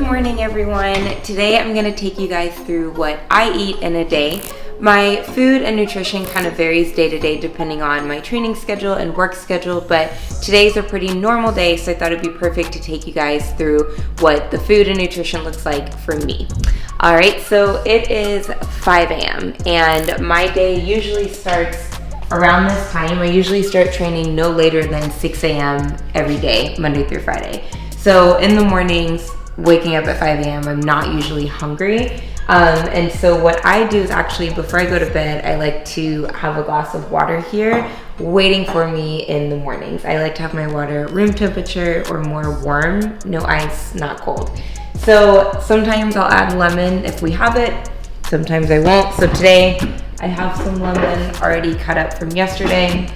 morning, everyone. Today I'm gonna take you guys through what I eat in a day. My food and nutrition kind of varies day to day depending on my training schedule and work schedule, but today's a pretty normal day, so I thought it'd be perfect to take you guys through what the food and nutrition looks like for me. All right, so it is 5 a.m. and my day usually starts around this time. I usually start training no later than 6 a.m. every day, Monday through Friday. So in the mornings, waking up at 5 a.m., I'm not usually hungry. And so what I do is actually, before I go to bed, I like to have a glass of water here waiting for me in the mornings. I like to have my water room temperature or more warm, no ice, not cold. So sometimes I'll add lemon if we have it, sometimes I won't. So today I have some lemon already cut up from yesterday.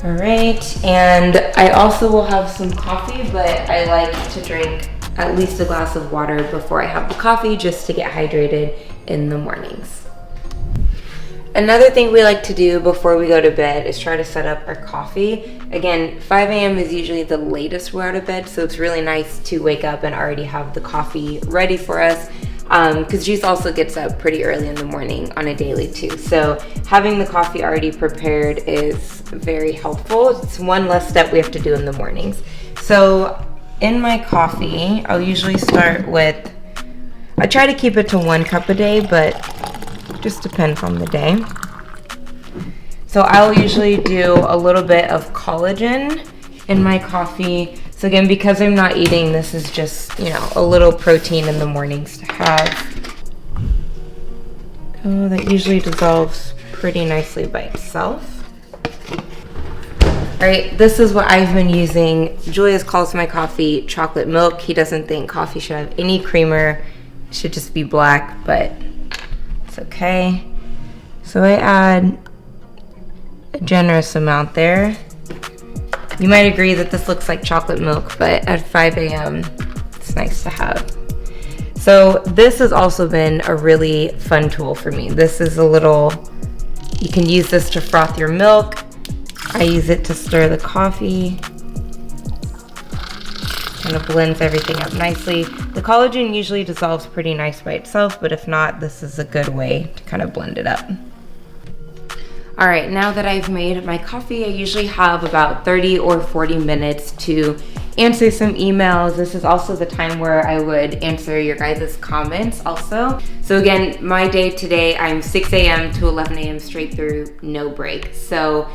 All right, and I also will have some coffee, but I like to drink at least a glass of water before I have the coffee just to get hydrated in the mornings. Another thing we like to do before we go to bed is try to set up our coffee. Again, 5 a.m. is usually the latest we're out of bed, so it's really nice to wake up and already have the coffee ready for us, because Juice also gets up pretty early in the morning on a daily too. So having the coffee already prepared is very helpful. It's one less step we have to do in the mornings. So in my coffee, I'll usually start with, I try to keep it to 1 cup a day, but it just depends on the day. So I'll usually do a little bit of collagen in my coffee. So again, because I'm not eating, this is just, a little protein in the mornings to have. Oh, that usually dissolves pretty nicely by itself. All right, this is what I've been using. Julius calls my coffee chocolate milk. He doesn't think coffee should have any creamer. It should just be black, but it's okay. So I add a generous amount there. You might agree that this looks like chocolate milk, but at 5 a.m., it's nice to have. So this has also been a really fun tool for me. This is you can use this to froth your milk. I use it to stir the coffee. Kind of blends everything up nicely. The collagen usually dissolves pretty nice by itself, but if not, this is a good way to kind of blend it up. All right, now that I've made my coffee, I usually have about 30 or 40 minutes to answer some emails. This is also the time where I would answer your guys' comments also. So again, my day today, I'm 6 a.m. to 11 a.m. straight through, no break. So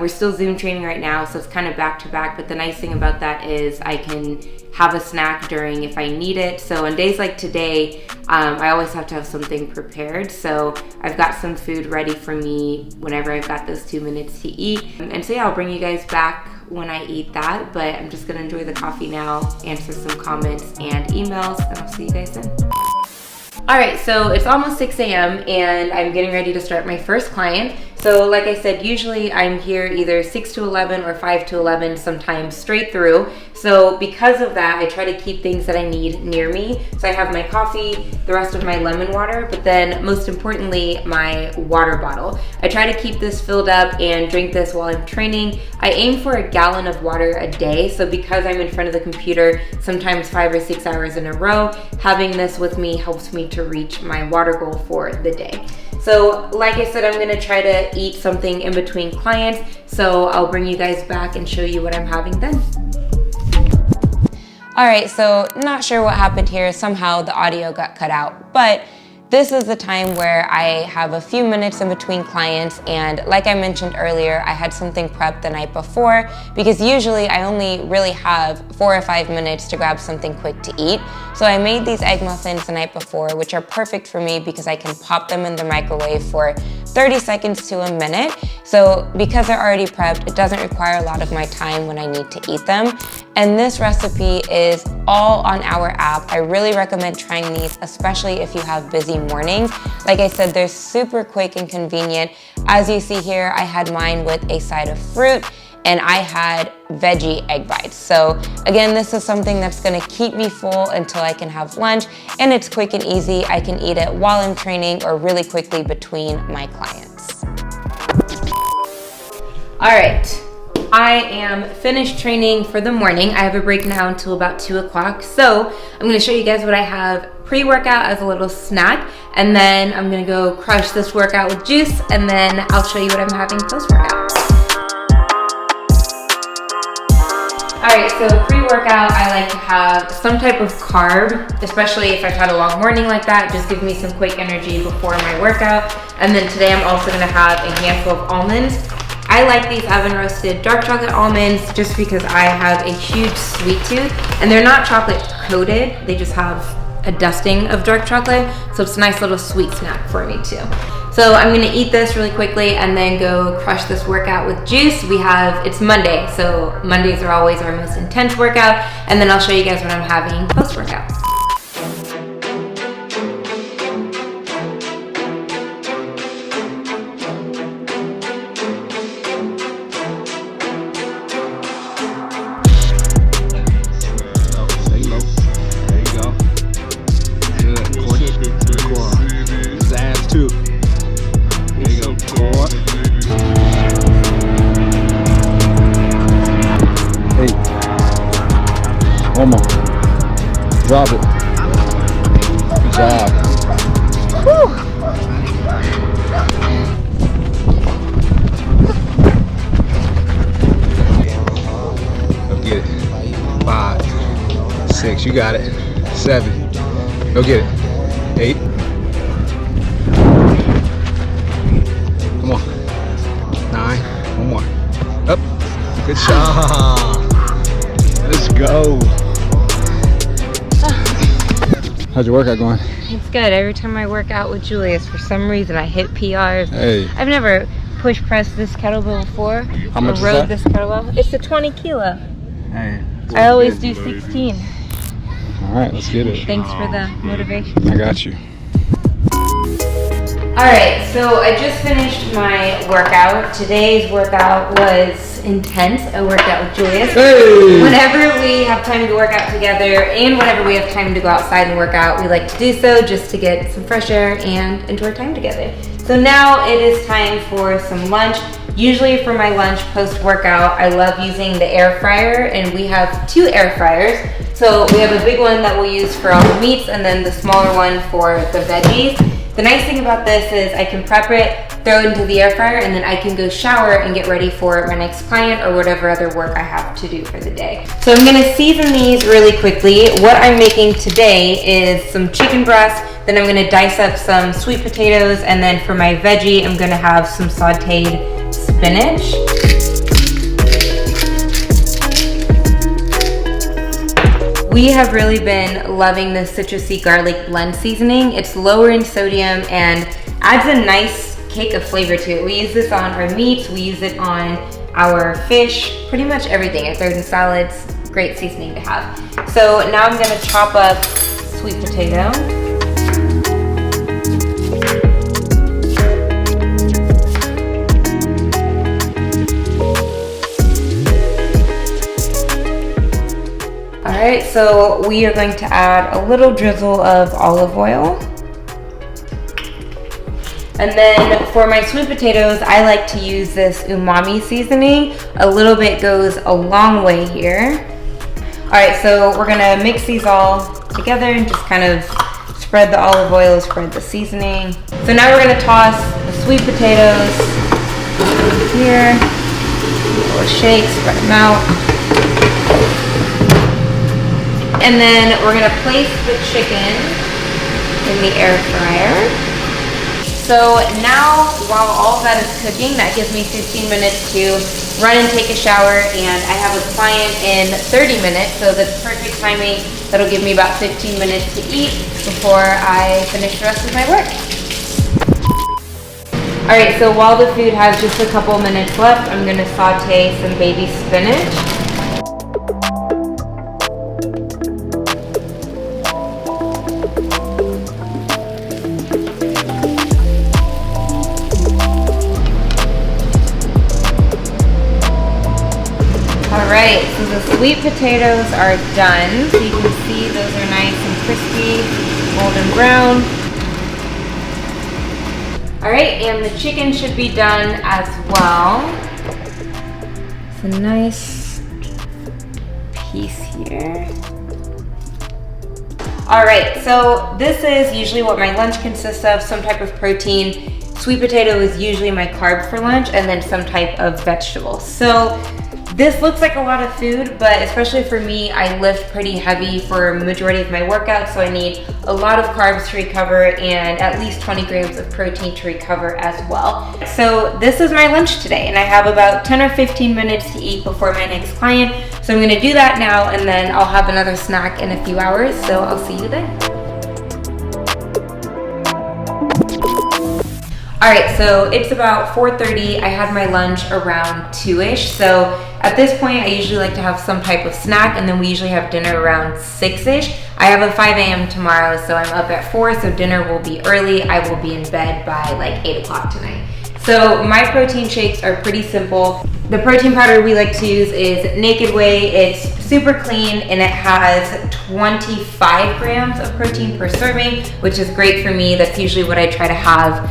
we're still Zoom training right now, so it's kind of back to back, but the nice thing about that is I can have a snack during if I need it. So on days like today, I always have to have something prepared. So I've got some food ready for me whenever I've got those 2 minutes to eat. And so yeah, I'll bring you guys back when I eat that, but I'm just gonna enjoy the coffee now, answer some comments and emails, and I'll see you guys then. All right, so it's almost 6 a.m. and I'm getting ready to start my first client. So like I said, usually I'm here either 6 to 11 or 5 to 11, sometimes straight through. So because of that, I try to keep things that I need near me. So I have my coffee, the rest of my lemon water, but then most importantly, my water bottle. I try to keep this filled up and drink this while I'm training. I aim for a gallon of water a day. So because I'm in front of the computer, sometimes 5 or 6 hours in a row, having this with me helps me to reach my water goal for the day. So like I said, I'm gonna try to eat something in between clients. So I'll bring you guys back and show you what I'm having then. All right, so not sure what happened here. Somehow the audio got cut out, but this is the time where I have a few minutes in between clients, and like I mentioned earlier, I had something prepped the night before because usually I only really have 4 or 5 minutes to grab something quick to eat. So I made these egg muffins the night before, which are perfect for me because I can pop them in the microwave for 30 seconds to a minute. So because they're already prepped, it doesn't require a lot of my time when I need to eat them. And this recipe is all on our app. I really recommend trying these, especially if you have busy mornings. Like I said, they're super quick and convenient. As you see here, I had mine with a side of fruit and I had veggie egg bites. So again, this is something that's gonna keep me full until I can have lunch, and it's quick and easy. I can eat it while I'm training or really quickly between my clients. All right, I am finished training for the morning. I have a break now until about 2 o'clock. So I'm gonna show you guys what I have pre-workout as a little snack, and then I'm gonna go crush this workout with juice, and then I'll show you what I'm having post-workout. All right, so pre-workout, I like to have some type of carb, especially if I've had a long morning like that. Just give me some quick energy before my workout. And then today I'm also gonna have a handful of almonds. I like these oven roasted dark chocolate almonds just because I have a huge sweet tooth, and they're not chocolate coated, they just have a dusting of dark chocolate, so it's a nice little sweet snack for me too. So I'm gonna eat this really quickly and then go crush this workout with juice. It's Monday, so Mondays are always our most intense workout, and then I'll show you guys what I'm having post-workout. One more. Drop it. Good job. Woo. Go get it. 5, 6, you got it. 7. Go get it. 8. Come on. 9. One more. Up. Good job. Let's go. How's your workout going? It's good. Every time I work out with Julius, for some reason I hit PRs. Hey. I've never push pressed this kettlebell before. How much is rode that? this kettlebell. It's a 20 kilo. Hey. I always do 16. All right, let's get it. Thanks for the motivation. I got you. All right, so I just finished my workout. Today's workout was intense. I worked out with Julius. Hey! Whenever we have time to work out together and whenever we have time to go outside and work out, we like to do so just to get some fresh air and enjoy time together. So now it is time for some lunch. Usually for my lunch post-workout, I love using the air fryer, and we have 2 air fryers. So we have a big one that we'll use for all the meats and then the smaller one for the veggies. The nice thing about this is I can prep it, throw it into the air fryer, and then I can go shower and get ready for my next client or whatever other work I have to do for the day. So I'm gonna season these really quickly. What I'm making today is some chicken breast, then I'm gonna dice up some sweet potatoes, and then for my veggie, I'm gonna have some sauteed spinach. We have really been loving this citrusy garlic blend seasoning. It's lower in sodium and adds a nice kick of flavor to it. We use this on our meats, we use it on our fish, pretty much everything. I throw it in salads, great seasoning to have. So now I'm gonna chop up sweet potato. All right, so we are going to add a little drizzle of olive oil. And then for my sweet potatoes, I like to use this umami seasoning. A little bit goes a long way here. All right, so we're gonna mix these all together and just kind of spread the olive oil, spread the seasoning. So now we're gonna toss the sweet potatoes here. A little shake, spread them out. And then we're gonna place the chicken in the air fryer. So now, while all of that is cooking, that gives me 15 minutes to run and take a shower, and I have a client in 30 minutes, so that's perfect timing. That'll give me about 15 minutes to eat before I finish the rest of my work. All right, so while the food has just a couple minutes left, I'm gonna saute some baby spinach. Alright, so the sweet potatoes are done. So you can see those are nice and crispy, golden brown. Alright, and the chicken should be done as well. It's a nice piece here. All right, so this is usually what my lunch consists of, some type of protein. Sweet potato is usually my carb for lunch, and then some type of vegetable. So this looks like a lot of food, but especially for me, I lift pretty heavy for a majority of my workouts, so I need a lot of carbs to recover and at least 20 grams of protein to recover as well. So this is my lunch today, and I have about 10 or 15 minutes to eat before my next client. So I'm gonna do that now, and then I'll have another snack in a few hours, so I'll see you then. All right, so it's about 4:30. I had my lunch around 2-ish. So at this point, I usually like to have some type of snack, and then we usually have dinner around 6-ish. I have a 5 a.m. tomorrow, so I'm up at 4, so dinner will be early. I will be in bed by like 8 o'clock tonight. So my protein shakes are pretty simple. The protein powder we like to use is Naked Whey. It's super clean, and it has 25 grams of protein per serving, which is great for me. That's usually what I try to have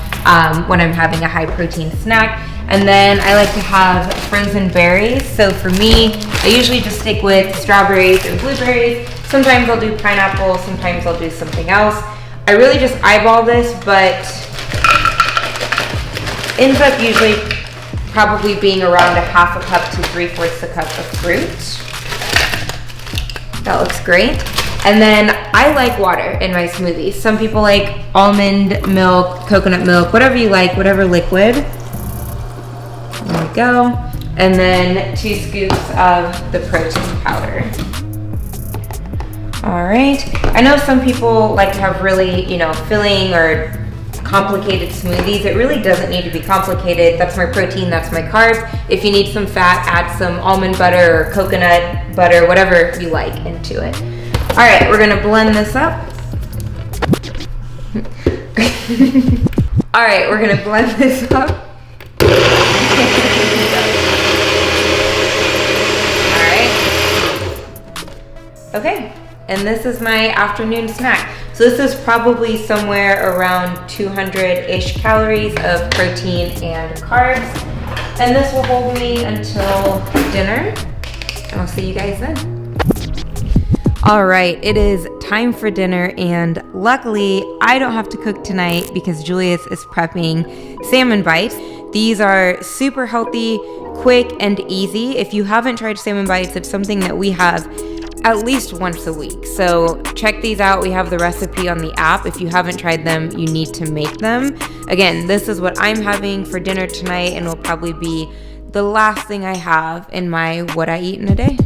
when I'm having a high protein snack. And then I like to have frozen berries. So for me, I usually just stick with strawberries and blueberries. Sometimes I'll do pineapple, sometimes I'll do something else. I really just eyeball this, but ends up usually probably being around a half a cup to 3/4 a cup of fruit. That looks great. And then I like water in my smoothies. Some people like almond milk, coconut milk, whatever you like, whatever liquid. There we go. And then 2 scoops of the protein powder. All right. I know some people like to have really, filling or complicated smoothies. It really doesn't need to be complicated. That's my protein, that's my carbs. If you need some fat, add some almond butter or coconut butter, whatever you like into it. All right, we're gonna blend this up. All right, we're gonna blend this up. All right. Okay, and this is my afternoon snack. So this is probably somewhere around 200-ish calories of protein and carbs. And this will hold me until dinner. And I'll see you guys then. All right, it is time for dinner, and luckily I don't have to cook tonight because Julius is prepping salmon bites. These are super healthy, quick, and easy. If you haven't tried salmon bites, it's something that we have at least once a week. So check these out. We have the recipe on the app. If you haven't tried them, you need to make them. Again, this is what I'm having for dinner tonight, and will probably be the last thing I have in my what I eat in a day.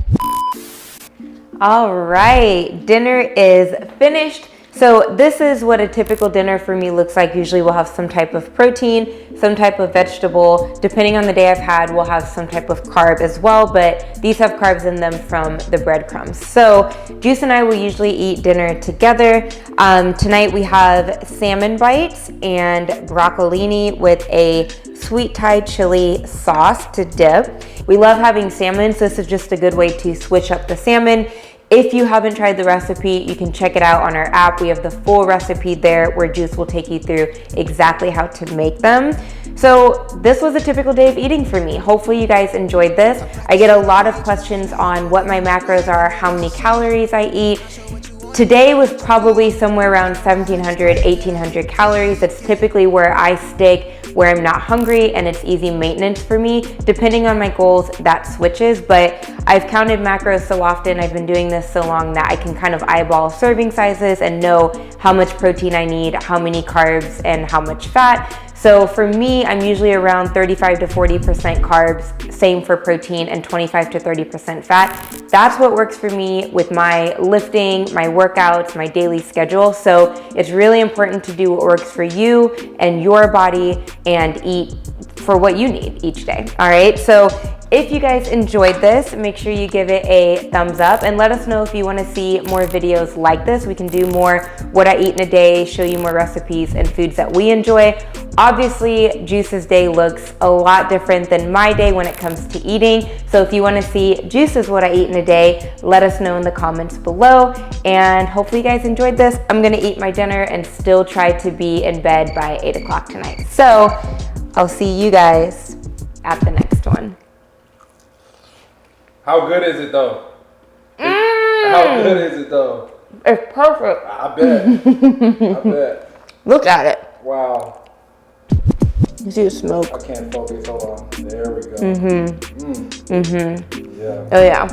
All right, dinner is finished. So this is what a typical dinner for me looks like. Usually we'll have some type of protein, some type of vegetable. Depending on the day I've had, we'll have some type of carb as well, but these have carbs in them from the breadcrumbs. So Juice and I will usually eat dinner together. Tonight we have salmon bites and broccolini with a sweet Thai chili sauce to dip. We love having salmon, so this is just a good way to switch up the salmon. If you haven't tried the recipe, you can check it out on our app. We have the full recipe there where Juice will take you through exactly how to make them. So this was a typical day of eating for me. Hopefully you guys enjoyed this. I get a lot of questions on what my macros are, how many calories I eat. Today was probably somewhere around 1,700, 1,800 calories. That's typically where I stick, where I'm not hungry, and it's easy maintenance for me. Depending on my goals, that switches, but I've counted macros so often, I've been doing this so long that I can kind of eyeball serving sizes and know how much protein I need, how many carbs, and how much fat. So for me, I'm usually around 35 to 40% carbs, same for protein, and 25 to 30% fat. That's what works for me with my lifting, my workouts, my daily schedule. So it's really important to do what works for you and your body and eat for what you need each day. All right, so if you guys enjoyed this, make sure you give it a thumbs up and let us know if you want to see more videos like this. We can do more what I eat in a day, show you more recipes and foods that we enjoy. Obviously, Juice's day looks a lot different than my day when it comes to eating. So if you want to see Juice's what I eat in a day, let us know in the comments below. And hopefully you guys enjoyed this. I'm going to eat my dinner and still try to be in bed by 8 o'clock tonight. So I'll see you guys at the next one. How good is it though? How good is it though? It's perfect. I bet. I bet. Look at it. Wow. You see the smoke? I can't focus. Hold on. There we go. Mm-hmm. Yeah. Oh yeah.